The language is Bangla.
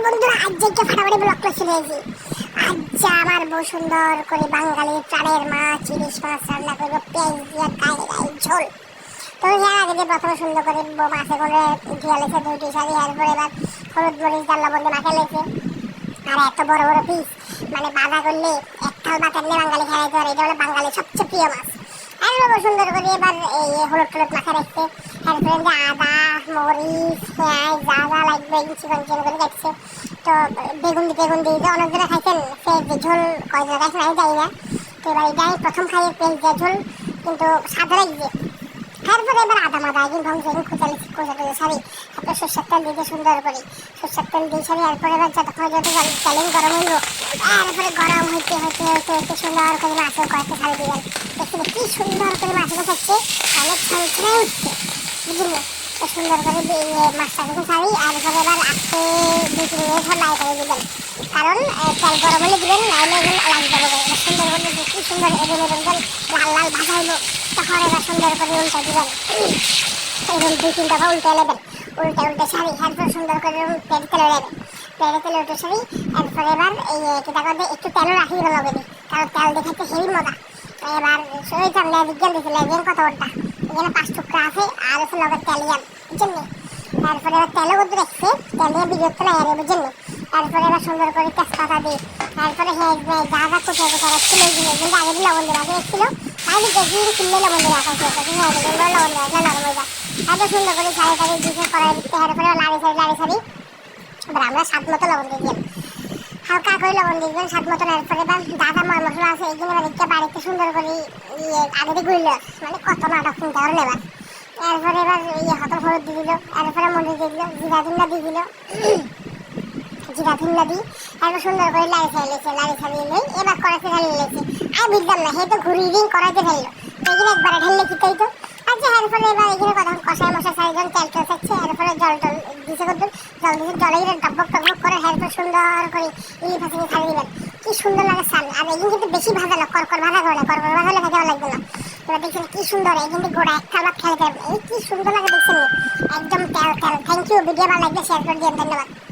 বন্ধুরা আজ যে ফাটাফাটি ব্লগ করে চলে এসেছি। আজ আমার বউ সুন্দর করে বাঙালি প্রাণের মাছ ইলিশ মাছ রান্না করবো পেঁয়াজ দিয়ে গায়ে গায়ে ঝোল। তো এর আগে যে প্রথমে সুন্দর করে বউ মাছে করে ধুয়ে লেছে দুইটি শাড়ি, এরপর এবার হলুদ মরিচ ডাল লবণ দিয়ে মাখে লেছে। আর এত বড় বড় পিস মানে বাঁধা করলে এক থাল ভাত এমনি বাঙালি খাইতে পারে, এটা হলো বাঙালির সবচেয়ে প্রিয় মাছ। আর বাবু সুন্দর করে এবার এই হলুদ টলুদ মাখা রাখছে, এরপরে যে আদা মরিচ পেঁয়াজ যা যা লাগবে চিকন চিকন করে রাখছে। তো বেগুন দিয়ে অনেক দিনে খাইছেন পেঁয়াজ দিয়ে ঝোল, কয়জন খাইছেন আমি জানি না। তো এবার এটাই প্রথম খাই পেঁয়াজ দিয়ে ঝোল, কিন্তু স্বাদ লাগছে। তারপরে এবার আদা মাদা একদিন ভং যেদিন খোঁচা সারি, তারপরে সর্ষের তেল দিতে সুন্দর করে সর্ষের তেল দিয়ে সারি। এরপরে এবার যতক্ষণ তেলেন গরম হইব, এরপরে গরম হইতে সুন্দর করে মাছের কয়েকটা সারি দিবেন। দেখছেন কি সুন্দর করে মাছটা থাকছে, অনেক ছলছলে উঠছে, বুঝলি? তো সুন্দর করে মাছটা থেকে সারি, এরপরে এবার আস্তে 2-3 মিনিট লাই করে দিবেন, কারণ তেল গরম হলে দিবেন, নাহলে লাগবে যাবে। সুন্দর করে কি সুন্দর এদের লাল লাল ভাজা হইব, তখন এবার সুন্দর করে উল্টা দিবেন। এবং 2-3 দফা উল্টে নেবেন, উল্টে সারি। এরপর সুন্দর করে তেলে নেবেন, তেলে উল্টে সারি। এরপর এবার এই কিটা করবে একটু তেলও রাখি দিবেন লগে, কারণ তেল দেখাতে হেভি মজা। এবার সইতাম লেজিয়ান দিয়েছে, লেজিয়ান কত ওটা এখানে 5 টুকরা আছে, আর আছে লগে তেলিয়াম, বুঝছেন? তারপরে এবার তেলও করতে রাখছে, তেলিয়া বিরক্ত না এর বুঝছেন। তারপরে এবার সুন্দর করে তেজপাতা দিই, তারপরে যা যা কোথায় রাখছিল এইগুলো, কিন্তু আগে দিয়ে লবণ দিয়ে রাখা এসেছিল, তাই কিন্তু কিনলে লবণ দিয়ে রাখা হয়েছে, লবণ দিয়ে রাখলে নরম হয়ে যায়। তারপর সুন্দর করে সারি দিতে কড়াই দিতে, এরপরে লাড়ি সারি। এবার আমরা স্বাদ মতো লবণ দিয়ে দিলাম, হালকা করে লবণ দিয়ে দিবেন স্বাদ মতন। এরপরে এবার দাদা মশলা আছে এইগুলো এবার বাড়িতে সুন্দর করে আগে দিয়ে গুঁড়লে মানে কত নাটক শুনতে পারো নেবার। এরপরে এবার হত হলুদ দিয়ে দিল, এরপরে মরিচ দিয়ে দিল, জিরা ধুন্না দিয়ে দিল, জিরা ধুন্না দিই। এরপর সুন্দর করে লাড়ি ছাড়িয়ে নেই। এবার কড়াইতে ঢালিয়ে লেছে, আর বুঝলাম না হে তো ঘুরিয়ে দিন কড়াইতে ঢাললো, এখানে একবারে ঢাললে কি তাই তো। আচ্ছা এরপরে এবার এখানে কথা কষাই মশা চারিজন তেল থাকছে, এরপরে জল দিছে করবেন, জল দিছে জলে টকবক করে। এরপর সুন্দর করে ইলি ফাঁসিয়ে ছাড়িয়ে দিবেন, কি সুন্দর লাগে সান। আর এখানে কিন্তু বেশি ভাজা না, করকর ভাজা করে না, করকর ভাজা হলে খেতে লাগবে না। এবার দেখছেন কি সুন্দর, এই কিন্তু গোড়া এক থাল ভাত খেতে পারবেন, এই কি সুন্দর লাগে দেখছেন, একদম তেল। থ্যাংক ইউ, ভিডিও ভালো লাগলে শেয়ার করে দিন, ধন্যবাদ।